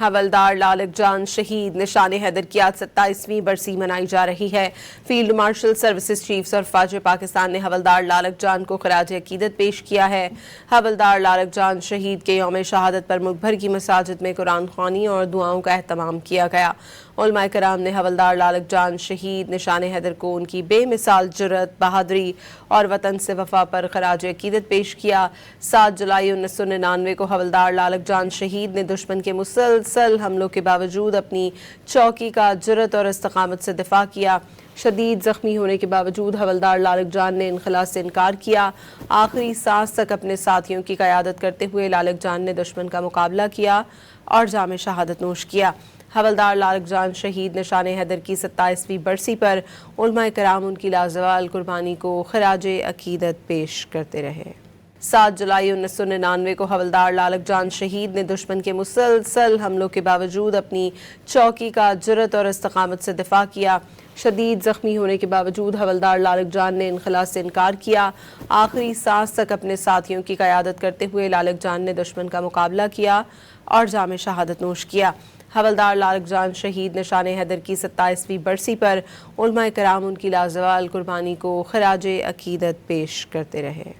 حولدار لالک جان شہید نشان حیدر کی آج 27ویں برسی منائی جا رہی ہے۔ فیلڈ مارشل سروسز چیفز اور فوج پاکستان نے حولدار لالک جان کو خراج عقیدت پیش کیا ہے۔ حولدار لالک جان شہید کے یوم شہادت پر ملک بھر کی مساجد میں قرآن خوانی اور دعاؤں کا اہتمام کیا گیا۔ علماء کرام نے حولدار لالک جان شہید نشان حیدر کو ان کی بے مثال جرأت، بہادری اور وطن سے وفا پر خراج عقیدت پیش کیا۔ 7 جولائی 1999 کو حولدار لالک جان شہید نے دشمن کے مسلسل حملوں کے باوجود اپنی چوکی کا جرأت اور استقامت سے دفاع کیا۔ شدید زخمی ہونے کے باوجود حولدار لالک جان نے انخلا سے انکار کیا۔ آخری سانس تک اپنے ساتھیوں کی قیادت کرتے ہوئے لالک جان نے دشمن کا مقابلہ کیا اور جام شہادت نوش کیا۔ حولدار لالک جان شہید نشان حیدر کی 27ویں برسی پر علماء کرام ان کی لازوال قربانی کو خراج عقیدت پیش کرتے رہے۔ 7 جولائی 1999 کو حولدار لالک جان شہید نے دشمن کے مسلسل حملوں کے باوجود اپنی چوکی کا جرأت اور استقامت سے دفاع کیا۔ شدید زخمی ہونے کے باوجود حولدار لالک جان نے انخلا سے انکار کیا۔ آخری سانس تک اپنے ساتھیوں کی قیادت کرتے ہوئے لالک جان نے دشمن کا مقابلہ کیا اور جام شہادت نوش کیا۔ حولدار لالک جان شہید نشان حیدر کی 27ویں برسی پر علماء کرام ان کی لازوال قربانی کو خراج عقیدت پیش کرتے رہے۔